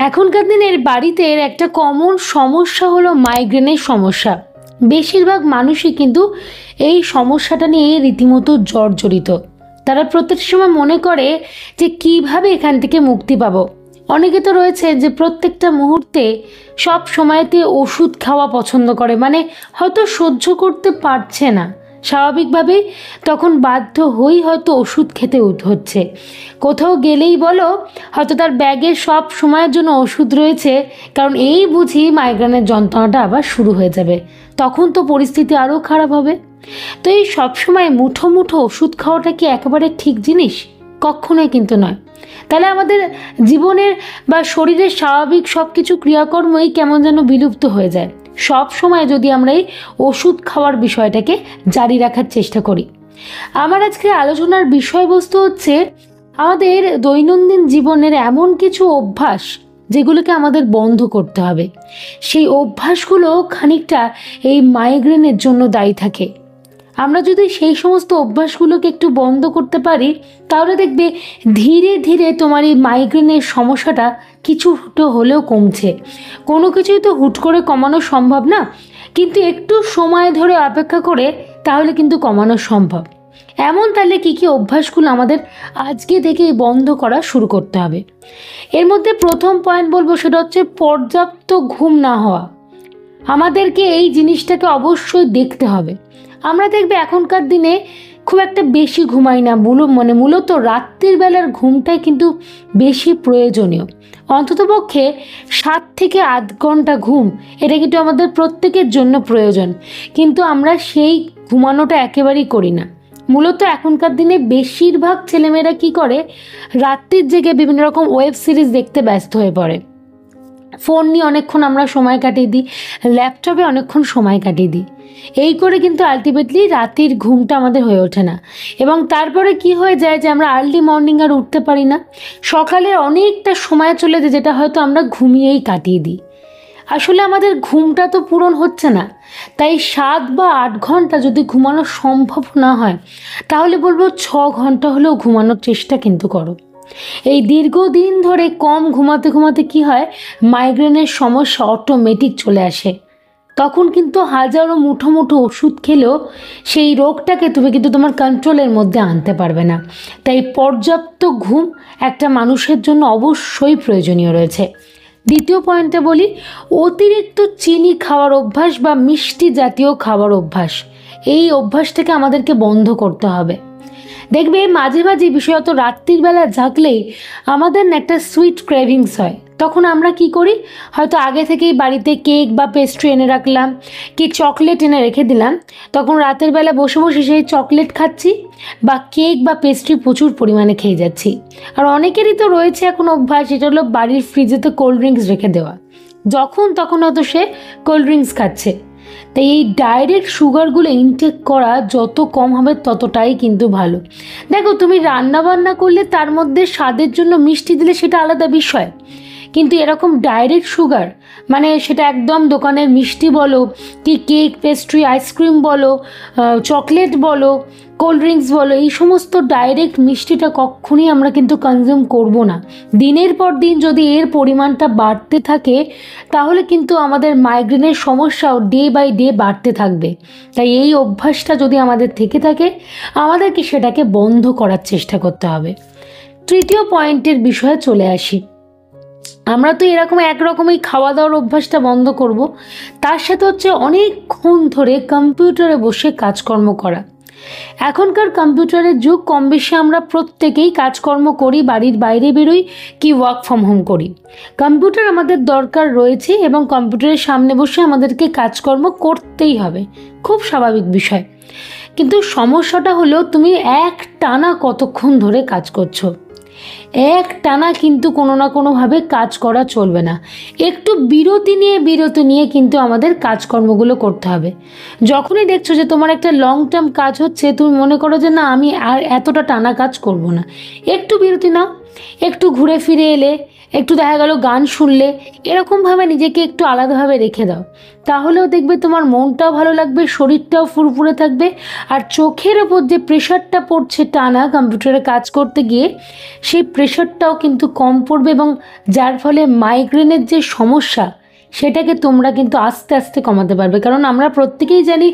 এখনকার দিনের বাড়িতে একটা কমন সমস্যা হলো মাইগ্রেনের সমস্যা। বেশিরভাগ মানুষই কিন্তু এই সমস্যাটা নিয়ে রীতিমতো জর্জরিত। তারা প্রত্যেক সময় মনে করে যে কিভাবে এখান থেকে মুক্তি পাবো। অনেকে তো রয়েছে যে প্রত্যেকটা মুহূর্তে সব সময়তে ওষুধ খাওয়া পছন্দ করে, মানে হয়তো সহ্য করতে পারছে না, স্বাভাবিকভাবেই তখন বাধ্য হয়েই হয়তো ওষুধ খেতে হচ্ছে। কোথাও গেলেই বলো হয়তো তার ব্যাগে সব সময়ের জন্য ওষুধ রয়েছে, কারণ এই বুঝি মাইগ্রেনের যন্ত্রণাটা আবার শুরু হয়ে যাবে, তখন তো পরিস্থিতি আরও খারাপ হবে। তো এই সবসময় মুঠো মুঠো ওষুধ খাওয়াটা কি একেবারে ঠিক জিনিস? কখনোই কিন্তু নয়। তাহলে আমাদের জীবনের বা শরীরের স্বাভাবিক সব কিছু ক্রিয়াকর্মই কেমন যেন বিলুপ্ত হয়ে যায় সব সময় যদি আমরা এই ওষুধ খাওয়ার বিষয়টাকে জারি রাখার চেষ্টা করি। আমার আজকে আলোচনার বিষয়বস্তু হচ্ছে আমাদের দৈনন্দিন জীবনের এমন কিছু অভ্যাস যেগুলোকে আমাদের বন্ধ করতে হবে। সেই অভ্যাসগুলো খানিকটা এই মাইগ্রেনের জন্য দায়ী থাকে। আমরা যদি সেই সমস্ত অভ্যাসগুলোকে একটু বন্ধ করতে পারি তাহলে দেখবে ধীরে ধীরে তোমার এই মাইগ্রেনের সমস্যাটা কিছুটা হলেও কমছে। কোনো কিছুই তো হুট করে কমানো সম্ভব না, কিন্তু একটু সময় ধরে অপেক্ষা করে তাহলে কিন্তু কমানো সম্ভব। এমন তাহলে কী কী অভ্যাসগুলো আমাদের আজকে থেকেই বন্ধ করা শুরু করতে হবে। এর মধ্যে প্রথম পয়েন্ট বলবো সেটা হচ্ছে পর্যাপ্ত ঘুম না হওয়া। আমাদেরকে এই জিনিসটাকে অবশ্যই দেখতে হবে। আমরা দেখবে এখনকার দিনে খুব একটা বেশি ঘুমাই না, মূলত রাত্রির বেলার ঘুমটাই কিন্তু বেশি প্রয়োজনীয়। অন্ততপক্ষে 7 থেকে 8 ঘন্টা ঘুম এটা কিন্তু আমাদের প্রত্যেকের জন্য প্রয়োজন, কিন্তু আমরা সেই ঘুমানোটা একেবারেই করি না। মূলত এখনকার দিনে বেশিরভাগ ছেলেমেয়েরা কি করে, রাত্রির জেগে বিভিন্ন রকম ওয়েব সিরিজ দেখতে ব্যস্ত হয়ে পড়ে। ফোন নিয়ে অনেকক্ষণ আমরা সময় কাটিয়ে দিই, ল্যাপটপে অনেকক্ষণ সময় কাটিয়ে দিই। এই করে কিন্তু আলটিমেটলি রাতের ঘুমটা আমাদের হয়ে ওঠে না, এবং তারপরে কি হয়ে যায় যে আমরা আর্লি মর্নিং আর উঠতে পারি না। সকালের অনেকটা সময় চলে যায় যেটা হয়তো আমরা ঘুমিয়েই কাটিয়ে দিই। আসলে আমাদের ঘুমটা তো পূরণ হচ্ছে না। তাই 7 বা 8 ঘন্টা যদি ঘুমানো সম্ভব না হয় তাহলে বলবো 6 ঘন্টা হলেও ঘুমানোর চেষ্টা কিন্তু করো। এই দীর্ঘদিন ধরে কম ঘুমাতে ঘুমাতে কি হয়, মাইগ্রেনের সমস্যা অটোমেটিক চলে আসে। তখন কিন্তু হাজারো মুঠো মুঠো ওষুধ খেলেও সেই রোগটাকে তুমি কিন্তু তোমার কন্ট্রোলের মধ্যে আনতে পারবে না। তাই পর্যাপ্ত ঘুম একটা মানুষের জন্য অবশ্যই প্রয়োজনীয় রয়েছে। দ্বিতীয় পয়েন্টে বলি, অতিরিক্ত চিনি খাওয়ার অভ্যাস বা মিষ্টি জাতীয় খাওয়ার অভ্যাস, এই অভ্যাসটাকে আমাদেরকে বন্ধ করতে হবে। দেখবে মাঝে মাঝে বিশেষত রাত্রির বেলা জাগলেই আমাদের না একটা সুইট ক্রেভিংস হয়। তখন আমরা কি করি, হয়তো আগে থেকেই বাড়িতে কেক বা পেস্ট্রি এনে রাখলাম, কি চকলেট এনে রেখে দিলাম, তখন রাতের বেলা বসে বসে সেই চকলেট খাচ্ছি বা কেক বা পেস্ট্রি প্রচুর পরিমাণে খেয়ে যাচ্ছি। আর অনেকেরই তো রয়েছে এখন অভ্যাস, এটা হলো বাড়ির ফ্রিজেতে কোল্ড ড্রিঙ্কস রেখে দেওয়া, যখন তখন হয়তো সে কোল্ড ড্রিঙ্কস খাচ্ছে। তাই এই ডাইরেক্ট সুগারগুলো ইনটেক করা যত কম হবে ততটাই কিন্তু ভালো। দেখো তুমি রান্না বান্না করলে তার মধ্যে স্বাদের জন্য মিষ্টি দিলে সেটা আলাদা বিষয়, কিন্তু এরকম ডাইরেক্ট সুগার, মানে সেটা একদম দোকানের মিষ্টি বলো কি কেক পেস্ট্রি আইসক্রিম বলো চকলেট বলো কোল্ড ড্রিঙ্কস বলো, এই সমস্ত ডাইরেক্ট মিষ্টিটা কখনই আমরা কিন্তু কনজিউম করব না। দিনের পর দিন যদি এর পরিমাণটা বাড়তে থাকে তাহলে কিন্তু আমাদের মাইগ্রেনের সমস্যাও ডে বাই ডে বাড়তে থাকবে। তাই এই অভ্যাসটা যদি আমাদের থেকে থাকে আমাদেরকে সেটাকে বন্ধ করার চেষ্টা করতে হবে। তৃতীয় পয়েন্টের বিষয়ে চলে আসি। আমরা তো এরকম একরকমই খাওয়া দাওয়ার অভ্যাসটা বন্ধ করব, তার সাথে হচ্ছে অনেকক্ষণ ধরে কম্পিউটারে বসে কাজকর্ম করা। এখনকার কম্পিউটারের যুগ, কম বেশি আমরা প্রত্যেকেই কাজকর্ম করি, বাড়ির বাইরে বেরোই কি ওয়ার্ক ফ্রম হোম করি। কম্পিউটার আমাদের দরকার রয়েছে এবং কম্পিউটারের সামনে বসে আমাদেরকে কাজকর্ম করতেই হবে, খুব স্বাভাবিক বিষয়। কিন্তু সমস্যাটা হলো তুমি এক টানা কতক্ষণ ধরে কাজ করছো। এক টানা কিন্তু কোনো না কোনোভাবে কাজ করা চলবে না, একটু বিরতি নিয়ে কিন্তু আমাদের কাজকর্মগুলো করতে হবে। যখনই দেখছো যে তোমার একটা লং টার্ম কাজ হচ্ছে, তুমি মনে করো যে না আমি আর এতটা টানা কাজ করব না, একটু বিরতি নাও, একটু ঘুরে ফিরে এলে, একটু দেখা গেল গান শুনলে, এরকমভাবে নিজেকে একটু আলাদাভাবে রেখে দাও, তাহলেও দেখবে তোমার মনটাও ভালো লাগবে, শরীরটাও ফুরফুরে থাকবে। আর চোখের ওপর যে প্রেশারটা পড়ছে টানা কম্পিউটারে কাজ করতে গিয়ে, সেই প্রেশারটাও কিন্তু কম পড়বে, এবং যার ফলে মাইগ্রেনের যে সমস্যা সেটাকে তোমরা কিন্তু আস্তে আস্তে কমাতে পারবে। কারণ আমরা প্রত্যেকেই জানি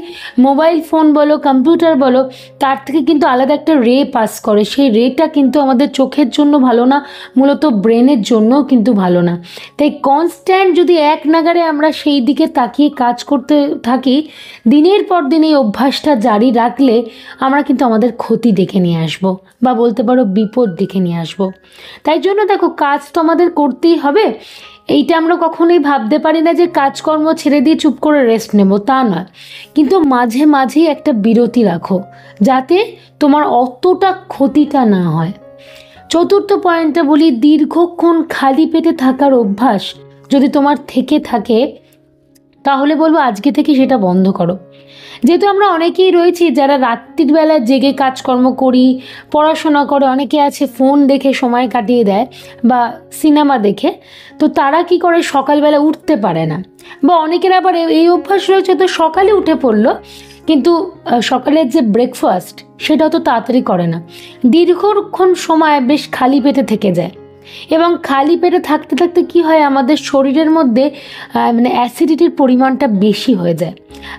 মোবাইল ফোন বলো, কম্পিউটার বলো, তার থেকে কিন্তু আলাদা একটা রে পাস করে, সেই রেটা কিন্তু আমাদের চোখের জন্য ভালো না, মূলত ব্রেনের জন্যও কিন্তু ভালো না। তাই কনস্ট্যান্ট যদি এক নাগারে আমরা সেই দিকে তাকিয়ে কাজ করতে থাকি, দিনের পর দিন এই অভ্যাসটা জারি রাখলে আমরা কিন্তু আমাদের ক্ষতি ডেকে নিয়ে আসবো, বা বলতে পারো বিপদ ডেকে নিয়ে আসবো। তাই জন্য দেখো, কাজ তো আমাদের করতেই হবে। এইটা আমরা কখনোই ভাবতে পারি না যে কাজকর্ম ছেড়ে দিয়ে চুপ করে রেস্ট নেব, তা নয়, কিন্তু মাঝে মাঝেই একটা বিরতি রাখো, যাতে তোমার অতটা ক্ষতিটা না হয়। চতুর্থ পয়েন্টটা বলি, দীর্ঘক্ষণ খালি পেটে থাকার অভ্যাস যদি তোমার থেকে থাকে, তাহলে বলবো আজকে থেকে সেটা বন্ধ করো। যেহেতু আমরা অনেকেই রয়েছি যারা রাত্রির বেলা জেগে কাজকর্ম করি, পড়াশোনা করে, অনেকে আছে ফোন দেখে সময় কাটিয়ে দেয় বা সিনেমা দেখে, তো তারা কি করে সকালবেলা উঠতে পারে না, বা অনেকের আবার এই অভ্যাস রয়েছে তো সকালে উঠে পড়লো, কিন্তু সকালের যে ব্রেকফাস্ট সেটাও তো তাড়াতাড়ি করে না, দীর্ঘক্ষণ সময় বেশ খালি পেটে থেকে যায়। এবং খালি পেটে থাকতে থাকতে কি হয়, আমাদের শরীরের মধ্যে মানে অ্যাসিডিটির পরিমাণটা বেশি হয়ে যায়।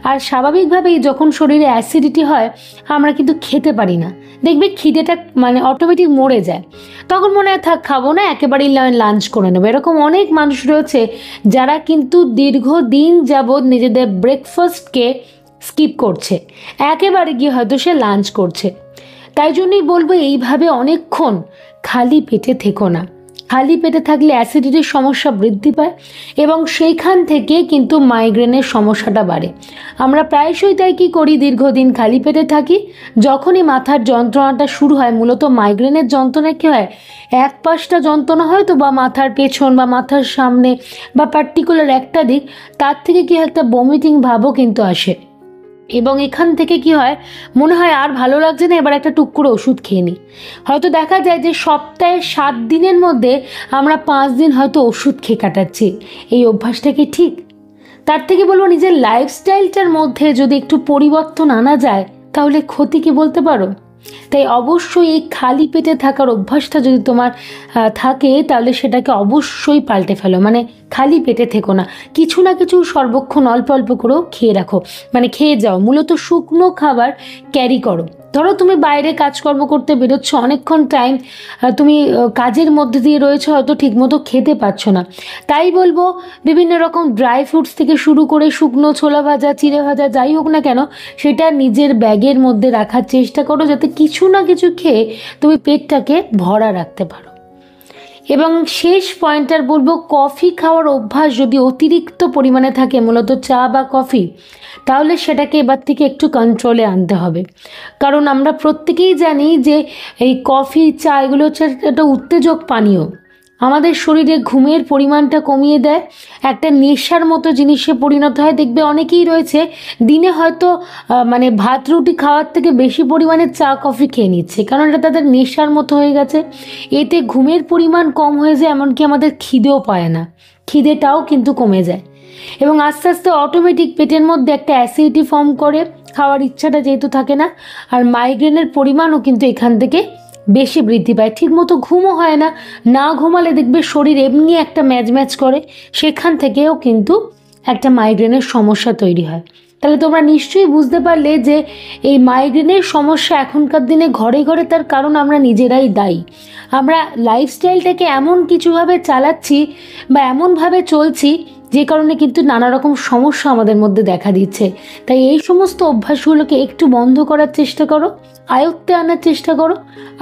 আর স্বাভাবিকভাবেই যখন শরীরে অ্যাসিডিটি হয়, আমরা কিন্তু খেতে পারি না, দেখবে খিদেটা মানে অটোমেটিক মরে যায়, তখন মনে হয় থাক খাবো না, একেবারেই লাঞ্চ করে নেবো। এরকম অনেক মানুষ রয়েছে যারা কিন্তু দীর্ঘদিন যাবৎ নিজেদের ব্রেকফাস্টকে স্কিপ করছে, একেবারে গিয়ে হয়তো সে লাঞ্চ করছে। তাই জন্যই বলবো, এইভাবে অনেকক্ষণ খালি পেটে থেকো না। খালি পেটে থাকলে অ্যাসিডিটির সমস্যা বৃদ্ধি পায়, এবং সেইখান থেকে কিন্তু মাইগ্রেনের সমস্যাটা বাড়ে। আমরা প্রায়শই তাই কি করি, দীর্ঘদিন খালি পেটে থাকি, যখনই মাথার যন্ত্রণাটা শুরু হয়, মূলত মাইগ্রেনের যন্ত্রণা কী হয়, এক পাশটা যন্ত্রণা হয়তো, বা মাথার পেছন বা মাথার সামনে বা পার্টিকুলার একটা দিক, তার থেকে কি একটা বমিটিং ভাবও কিন্তু আসে। এবং এখান থেকে কি হয়, মনে হয় আর ভালো লাগছে না, এবার একটা টুক করে ওষুধ খেয়ে নিই। হয়তো দেখা যায় যে সপ্তাহে 7 দিনের মধ্যে আমরা 5 দিন হয়তো ওষুধ খেয়ে কাটাচ্ছি। এই অভ্যাসটা কি ঠিক? তার থেকে বলবো, নিজের লাইফস্টাইলটার মধ্যে যদি একটু পরিবর্তন আনা যায়, তাহলে ক্ষতি কি বলতে পারো? তাই অবশ্যই এই খালি পেটে থাকার অভ্যাসটা যদি তোমার থাকে, তাহলে সেটাকে অবশ্যই পাল্টে ফেলো। মানে খালি পেটে থেকো না, কিছু না কিছু সর্বক্ষণ অল্প অল্প করেও খেয়ে রাখো, মানে খেয়ে যাও, মূলত শুকনো খাবার ক্যারি করো। ধরো তুমি বাইরে কাজকর্ম করতে বেরোচ্ছ, অনেকক্ষণ টাইম তুমি কাজের মধ্যে দিয়ে রয়েছো, হয়তো ঠিকমতো খেতে পারছো না, তাই বলবো বিভিন্ন রকম ড্রাই ফ্রুটস থেকে শুরু করে শুকনো ছোলা ভাজা, চিড়ে ভাজা, যাই হোক না কেন, সেটা নিজের ব্যাগের মধ্যে রাখার চেষ্টা করো, যাতে কিছু না কিছু খেয়ে তুমি পেটটাকে ভরা রাখতে পারো। এবং শেষ পয়েন্টার বলবো, কফি খাওয়ার অভ্যাস যদি অতিরিক্ত পরিমাণে থাকে, মূলত চা বা কফি, তাহলে সেটাকে এবার থেকে একটু কন্ট্রোলে আনতে হবে। কারণ আমরা প্রত্যেকেই জানি যে এই কফি, চা এগুলো হচ্ছে একটা উত্তেজক পানীয়, আমাদের শরীরে ঘুমের পরিমাণটা কমিয়ে দেয়, একটা নেশার মতো জিনিসে পরিণত হয়। দেখবে অনেকেই রয়েছে দিনে হয়তো মানে ভাত রুটি খাওয়ার থেকে বেশি পরিমাণে চা কফি খেয়ে নিচ্ছে, কারণ এটা তাদের নেশার মতো হয়ে গেছে। এতে ঘুমের পরিমাণ কম হয়ে যায়, এমনকি আমাদের খিদেও পায় না, খিদেটাও কিন্তু কমে যায়, এবং আস্তে আস্তে অটোমেটিক পেটের মধ্যে একটা অ্যাসিডিটি ফর্ম করে, খাওয়ার ইচ্ছাটা যেহেতু থাকে না, আর মাইগ্রেনের পরিমাণও কিন্তু এখান থেকে বেশি বৃদ্ধি পায়। ঠিকমতো ঘুমও হয় না, না ঘুমালে দেখবে শরীর এমনি একটা ম্যাজ করে, সেখান থেকেও কিন্তু একটা মাইগ্রেনের সমস্যা তৈরি হয়। তাহলে তোমরা নিশ্চয়ই বুঝতে পারলে যে এই মাইগ্রেনের সমস্যা এখনকার দিনে ঘরে ঘরে, তার কারণ আমরা নিজেরাই দায়ী। আমরা লাইফস্টাইলটাকে এমন কিছুভাবে চালাচ্ছি বা এমনভাবে চলছি, যে কারণে কিন্তু নানা রকম সমস্যা আমাদের মধ্যে দেখা দিচ্ছে। তাই এই সমস্ত অভ্যাসগুলোকে একটু বন্ধ করার চেষ্টা করো, আয়ত্তে আনার চেষ্টা করো।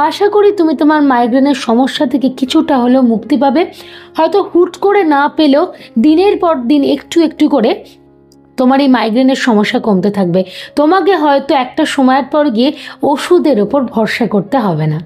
আশা করি তুমি তোমার মাইগ্রেনের সমস্যা থেকে কিছুটা হলেও মুক্তি পাবে। হয়তো হুট করে না পেলেও দিনের পর দিন একটু একটু করে তোমার এই মাইগ্রেনের সমস্যা কমতে থাকবে। তোমাকে হয়তো একটা সময়ের পর গিয়ে ওষুধের ওপর ভরসা করতে হবে না।